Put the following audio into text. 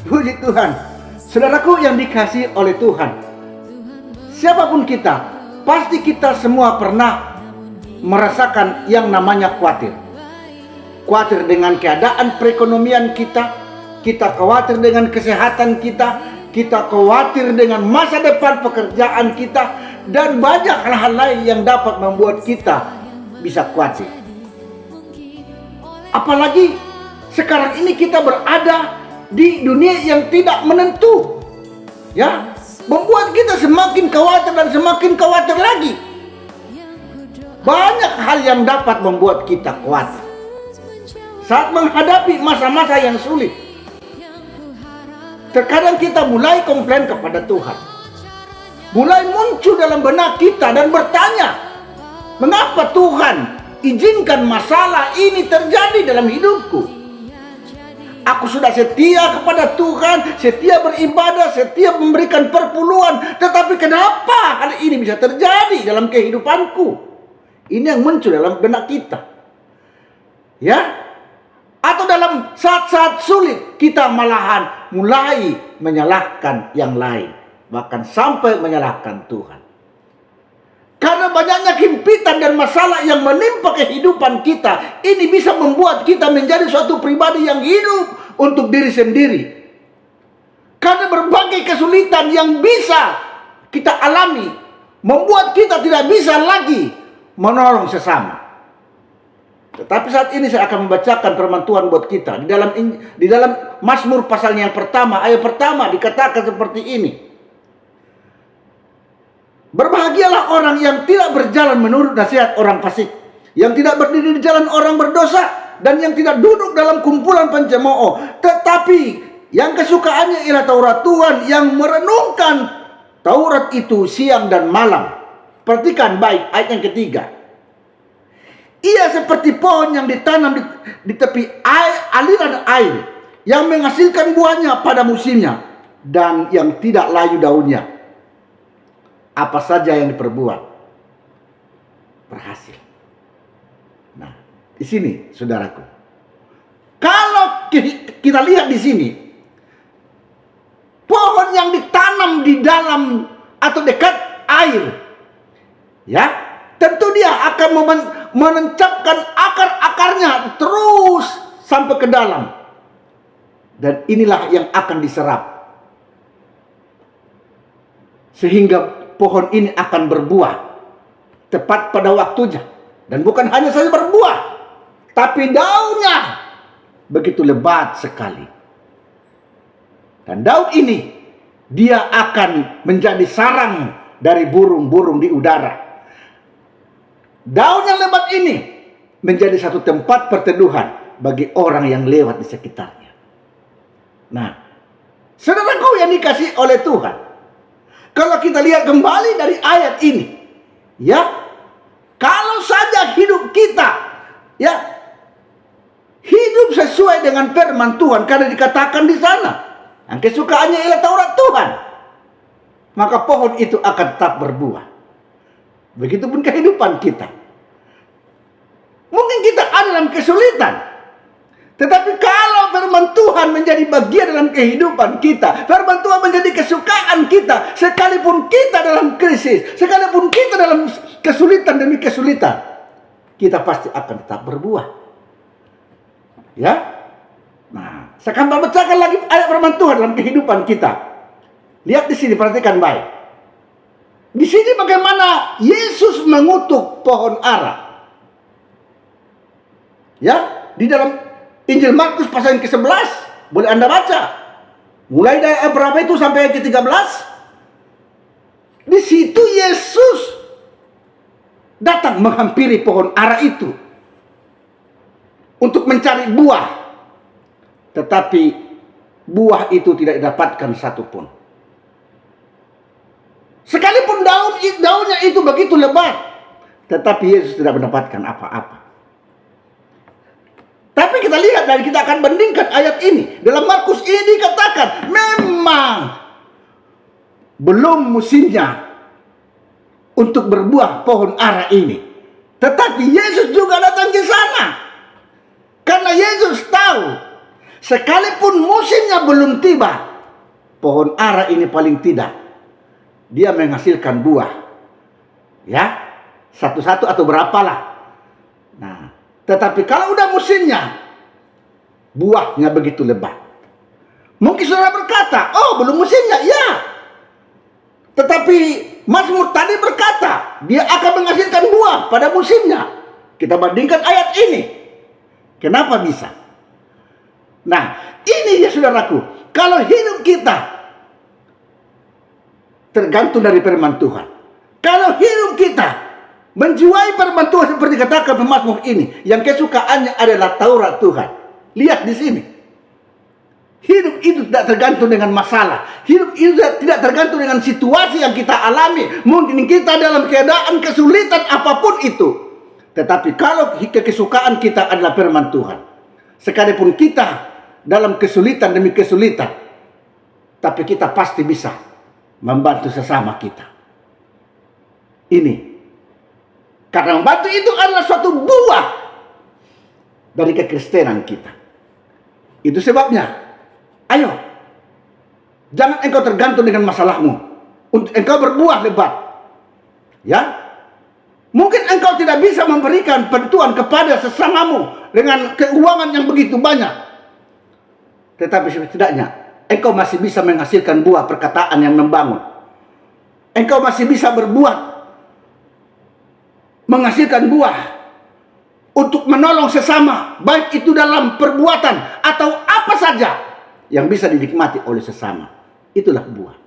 Puji Tuhan. Saudaraku yang dikasihi oleh Tuhan, siapapun kita, pasti kita semua pernah merasakan yang namanya khawatir. Khawatir dengan keadaan perekonomian kita khawatir dengan kesehatan kita khawatir dengan masa depan pekerjaan kita, dan banyak hal-hal lain yang dapat membuat kita bisa khawatir. Apalagi sekarang ini kita berada di dunia yang tidak menentu, ya, membuat kita semakin khawatir dan semakin khawatir lagi. Banyak hal yang dapat membuat kita khawatir saat menghadapi masa-masa yang sulit. Terkadang kita mulai komplain kepada Tuhan, mulai muncul dalam benak kita dan bertanya, mengapa Tuhan izinkan masalah ini terjadi dalam hidupku? Aku sudah setia kepada Tuhan, setia beribadah, setia memberikan perpuluhan, tetapi kenapa hal ini bisa terjadi dalam kehidupanku? Ini yang muncul dalam benak kita, ya. Atau dalam saat-saat sulit kita malahan mulai menyalahkan yang lain, bahkan sampai menyalahkan Tuhan. Karena banyaknya himpitan dan masalah yang menimpa kehidupan kita, ini bisa membuat kita menjadi suatu pribadi yang hidup untuk diri sendiri. Karena berbagai kesulitan yang bisa kita alami membuat kita tidak bisa lagi menolong sesama. Tetapi saat ini saya akan membacakan firman Tuhan buat kita. Di dalam Mazmur pasalnya yang pertama, ayat pertama dikatakan seperti ini. Berbahagialah orang yang tidak berjalan menurut nasihat orang fasik, yang tidak berdiri di jalan orang berdosa, dan yang tidak duduk dalam kumpulan pencemooh, tetapi yang kesukaannya ialah Taurat Tuhan, yang merenungkan Taurat itu siang dan malam. Perhatikan baik ayat yang ketiga. Ia seperti pohon yang ditanam di tepi aliran air, yang menghasilkan buahnya pada musimnya, dan yang tidak layu daunnya. Apa saja yang diperbuat berhasil. Nah, di sini saudaraku, kalau kita lihat di sini, pohon yang ditanam di dalam atau dekat air, ya, tentu dia akan menancapkan akar-akarnya terus sampai ke dalam, dan inilah yang akan diserap, sehingga pohon ini akan berbuah tepat pada waktunya. Dan bukan hanya saja berbuah, tapi daunnya begitu lebat sekali. Dan daun ini dia akan menjadi sarang dari burung-burung di udara. Daun yang lebat ini menjadi satu tempat perteduhan bagi orang yang lewat di sekitarnya. Nah, saudaraku yang dikasihi oleh Tuhan, kalau kita lihat kembali dari ayat ini, ya, kalau saja hidup kita, ya, hidup sesuai dengan firman Tuhan, karena dikatakan di sana, yang kesukaannya ialah Taurat Tuhan, maka pohon itu akan tetap berbuah. Begitupun kehidupan kita. Mungkin kita ada dalam kesulitan, tetapi kalau firman Tuhan menjadi bagian dalam kehidupan kita, firman Tuhan menjadi kesukaan kita, sekalipun kita dalam krisis, sekalipun kita dalam kesulitan demi kesulitan, kita pasti akan tetap berbuah. Ya. Nah, saya akan membacakan lagi ayat firman Tuhan dalam kehidupan kita. Lihat di sini, perhatikan baik. Di sini bagaimana Yesus mengutuk pohon ara. Ya, di dalam Injil Markus pasal yang ke-11, boleh Anda baca. Mulai dari ayat berapa itu sampai ayat ke-13. Di situ Yesus datang menghampiri pohon ara itu untuk mencari buah. Tetapi buah itu tidak didapatkan satupun. Sekalipun daunnya itu begitu lebat, tetapi Yesus tidak mendapatkan apa-apa. Tapi kita lihat dan kita akan bandingkan ayat ini. Dalam Markus ini dikatakan memang belum musimnya untuk berbuah pohon ara ini. Tetapi Yesus juga datang ke sana. Karena Yesus tahu Sekalipun musimnya belum tiba, pohon ara ini paling tidak dia menghasilkan buah. Ya, satu-satu atau berapalah. Nah, tetapi kalau udah musimnya, buahnya begitu lebat. Mungkin saudara berkata, oh belum musimnya, ya. Tetapi Mazmur tadi berkata, dia akan menghasilkan buah pada musimnya. Kita bandingkan ayat ini. Kenapa bisa? Nah, ini ya saudaraku, kalau hidup kita tergantung dari firman Tuhan. Kalau hidup kita menjiwai firman Tuhan seperti katakan Mazmur ini, yang kesukaannya adalah Taurat Tuhan. Lihat di sini. Hidup itu tidak tergantung dengan masalah. Hidup itu tidak tergantung dengan situasi yang kita alami. Mungkin kita dalam keadaan kesulitan apapun itu. Tetapi kalau kesukaan kita adalah firman Tuhan, sekalipun kita dalam kesulitan demi kesulitan, tapi kita pasti bisa membantu sesama kita. Ini karena membantu itu adalah suatu buah dari kekristenan kita. Itu sebabnya, ayo, jangan engkau tergantung dengan masalahmu untuk engkau berbuah lebat. Ya, mungkin engkau tidak bisa memberikan bantuan kepada sesamamu dengan keuangan yang begitu banyak, tetapi setidaknya engkau masih bisa menghasilkan buah perkataan yang membangun. Engkau masih bisa berbuat, menghasilkan buah untuk menolong sesama, baik itu dalam perbuatan atau apa saja yang bisa dinikmati oleh sesama. Itulah buah.